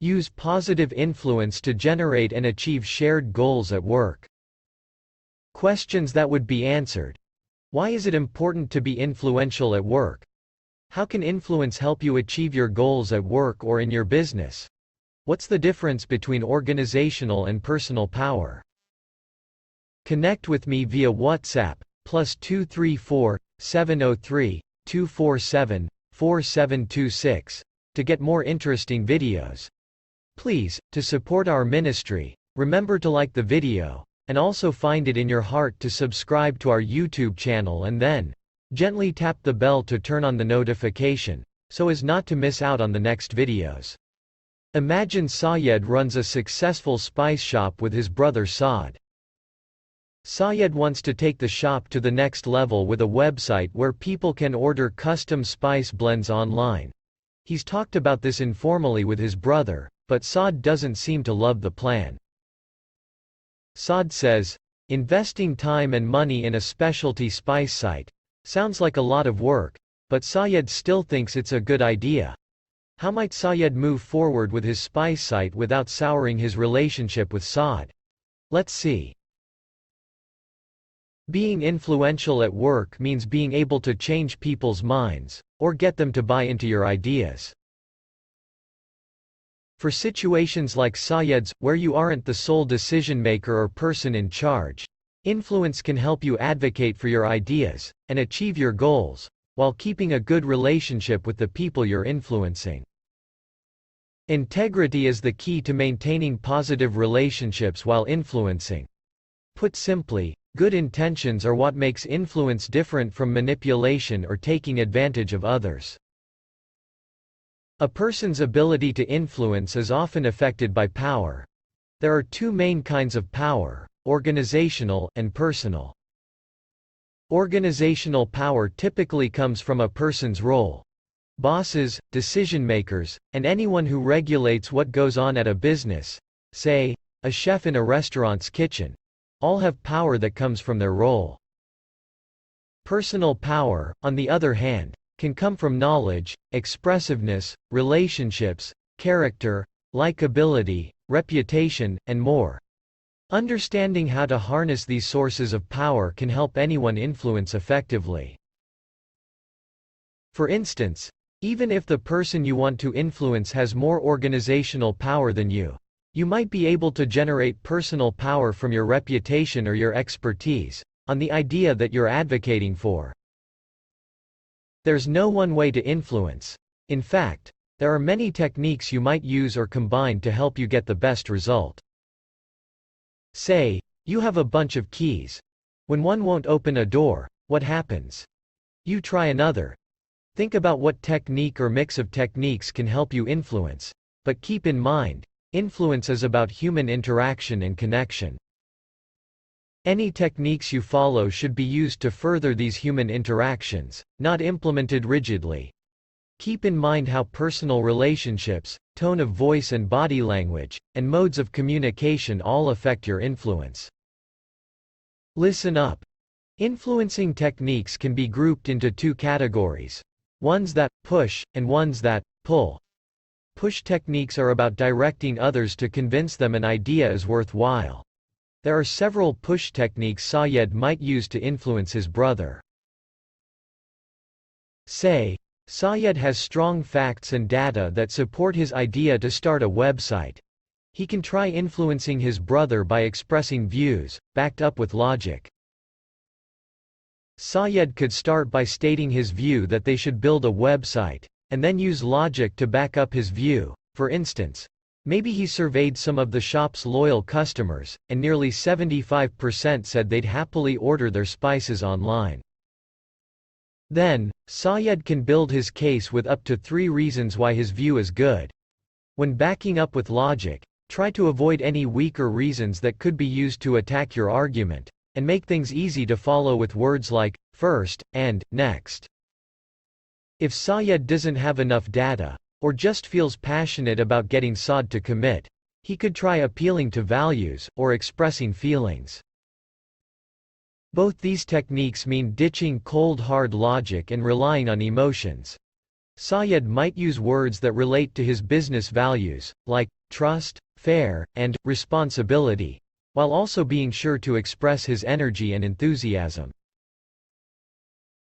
Use positive influence to generate and achieve shared goals at work. Questions that would be answered. Why is it important to be influential at work? How can influence help you achieve your goals at work or in your business? What's the difference between organizational and personal power? Connect with me via WhatsApp, +234 703 247 4726, to get more interesting videos. Please, to support our ministry, remember to like the video, and also find it in your heart to subscribe to our YouTube channel and then gently tap the bell to turn on the notification, so as not to miss out on the next videos. Imagine Sayed runs a successful spice shop with his brother Saad. Sayed wants to take the shop to the next level with a website where people can order custom spice blends online. He's talked about this informally with his brother, but Saad doesn't seem to love the plan. Saad says, investing time and money in a specialty spice site sounds like a lot of work, but Sayed still thinks it's a good idea. How might Sayed move forward with his spice site without souring his relationship with Saad? Let's see. Being influential at work means being able to change people's minds, or get them to buy into your ideas. For situations like Sayed's, where you aren't the sole decision-maker or person in charge, influence can help you advocate for your ideas, and achieve your goals, while keeping a good relationship with the people you're influencing. Integrity is the key to maintaining positive relationships while influencing. Put simply, good intentions are what makes influence different from manipulation or taking advantage of others. A person's ability to influence is often affected by power. There are two main kinds of power: organizational and personal. Organizational power typically comes from a person's role. Bosses, decision-makers, and anyone who regulates what goes on at a business, say, a chef in a restaurant's kitchen, all have power that comes from their role. Personal power, on the other hand, can come from knowledge, expressiveness, relationships, character, likability, reputation, and more. Understanding how to harness these sources of power can help anyone influence effectively. For instance, even if the person you want to influence has more organizational power than you might be able to generate personal power from your reputation or your expertise on the idea that you're advocating for. There's no one way to influence. In fact, there are many techniques you might use or combine to help you get the best result. Say, you have a bunch of keys. When one won't open a door, what happens? You try another. Think about what technique or mix of techniques can help you influence. But keep in mind, influence is about human interaction and connection. Any techniques you follow should be used to further these human interactions, not implemented rigidly. Keep in mind how personal relationships, tone of voice and body language, and modes of communication all affect your influence. Listen up. Influencing techniques can be grouped into two categories: ones that push, and ones that pull. Push techniques are about directing others to convince them an idea is worthwhile. There are several push techniques Sayed might use to influence his brother. Say, Sayed has strong facts and data that support his idea to start a website. He can try influencing his brother by expressing views, backed up with logic. Sayed could start by stating his view that they should build a website, and then use logic to back up his view. For instance, maybe he surveyed some of the shop's loyal customers, and nearly 75% said they'd happily order their spices online. Then, Sayed can build his case with up to 3 reasons why his view is good. When backing up with logic, try to avoid any weaker reasons that could be used to attack your argument, and make things easy to follow with words like first and next. If Sayed doesn't have enough data, or just feels passionate about getting Saad to commit, he could try appealing to values, or expressing feelings. Both these techniques mean ditching cold hard logic and relying on emotions. Sayed might use words that relate to his business values, like trust, fair, and responsibility, while also being sure to express his energy and enthusiasm.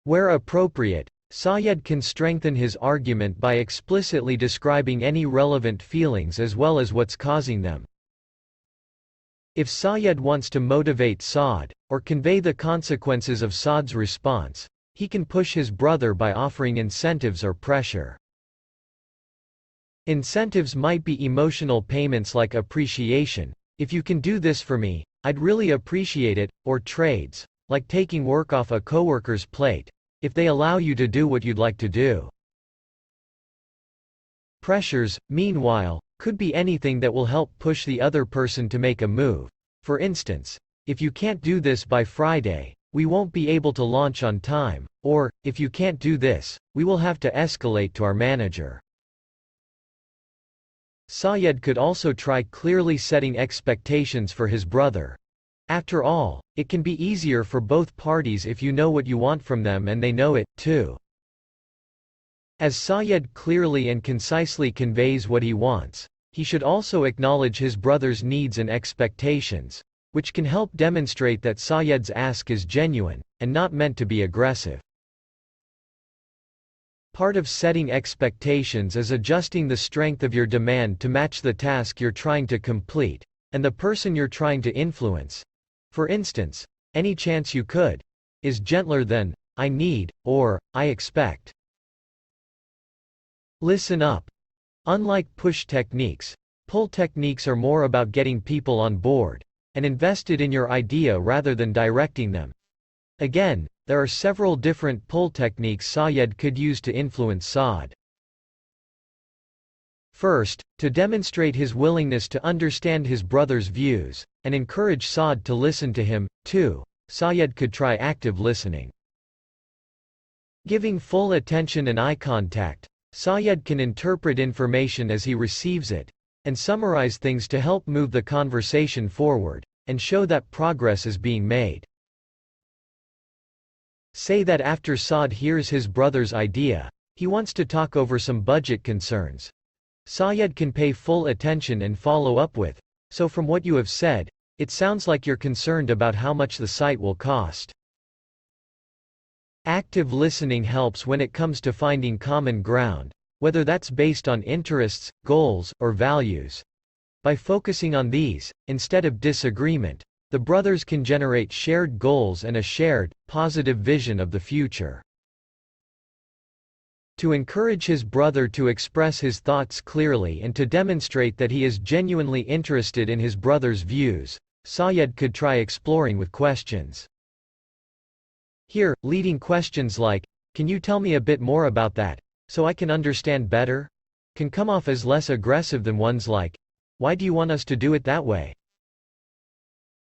Where appropriate, Sayed can strengthen his argument by explicitly describing any relevant feelings as well as what's causing them. If Sayed wants to motivate Saad, or convey the consequences of Saad's response, he can push his brother by offering incentives or pressure. Incentives might be emotional payments like appreciation, "If you can do this for me, I'd really appreciate it," or trades, like taking work off a coworker's plate, "if they allow you to do what you'd like to do." Pressures, meanwhile, could be anything that will help push the other person to make a move. For instance, "If you can't do this by Friday, we won't be able to launch on time," or, "If you can't do this, we will have to escalate to our manager." Sayed could also try clearly setting expectations for his brother. After all, it can be easier for both parties if you know what you want from them and they know it, too. As Sayed clearly and concisely conveys what he wants, he should also acknowledge his brother's needs and expectations, which can help demonstrate that Sayed's ask is genuine, and not meant to be aggressive. Part of setting expectations is adjusting the strength of your demand to match the task you're trying to complete, and the person you're trying to influence. For instance, "Any chance you could" is gentler than "I need" or "I expect." Listen up. Unlike push techniques, pull techniques are more about getting people on board and invested in your idea rather than directing them. Again, there are several different pull techniques Sayed could use to influence Saad. First, to demonstrate his willingness to understand his brother's views, and encourage Saad to listen to him, too, Sayed could try active listening. Giving full attention and eye contact, Sayed can interpret information as he receives it, and summarize things to help move the conversation forward, and show that progress is being made. Say that after Saad hears his brother's idea, he wants to talk over some budget concerns. Sayed can pay full attention and follow up with, "So from what you have said, it sounds like you're concerned about how much the site will cost." Active listening helps when it comes to finding common ground, whether that's based on interests, goals, or values. By focusing on these, instead of disagreement, the brothers can generate shared goals and a shared, positive vision of the future. To encourage his brother to express his thoughts clearly and to demonstrate that he is genuinely interested in his brother's views, Sayed could try exploring with questions. Here, leading questions like, "Can you tell me a bit more about that, so I can understand better?" can come off as less aggressive than ones like, "Why do you want us to do it that way?"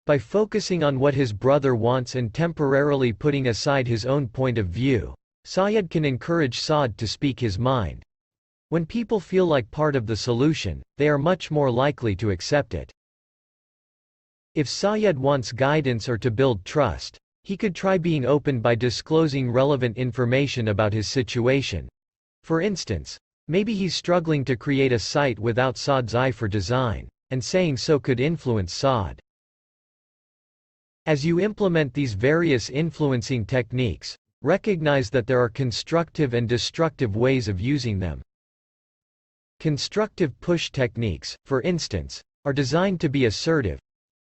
By focusing on what his brother wants and temporarily putting aside his own point of view, Sayed can encourage Saad to speak his mind. When people feel like part of the solution, they are much more likely to accept it. If Sayed wants guidance or to build trust, he could try being open by disclosing relevant information about his situation. For instance, maybe he's struggling to create a site without Saad's eye for design, and saying so could influence Saad. As you implement these various influencing techniques, recognize that there are constructive and destructive ways of using them. Constructive push techniques, for instance, are designed to be assertive.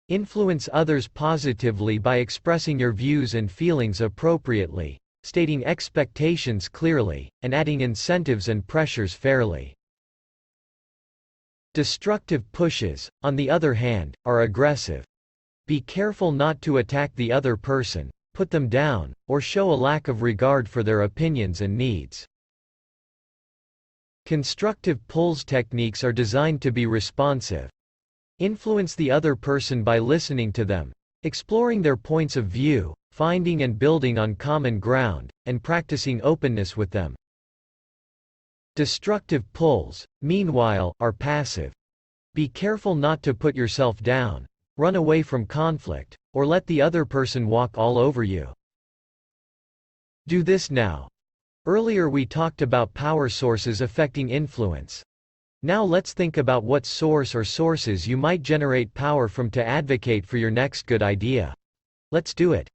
Influence others positively by expressing your views and feelings appropriately, stating expectations clearly, and adding incentives and pressures fairly. Destructive pushes, on the other hand, are aggressive. Be careful not to attack the other person, put them down, or show a lack of regard for their opinions and needs. Constructive pulls techniques are designed to be responsive. Influence the other person by listening to them, exploring their points of view, finding and building on common ground, and practicing openness with them. Destructive pulls, meanwhile, are passive. Be careful not to put yourself down, run away from conflict, or let the other person walk all over you. Do this now. Earlier we talked about power sources affecting influence. Now let's think about what source or sources you might generate power from to advocate for your next good idea. Let's do it.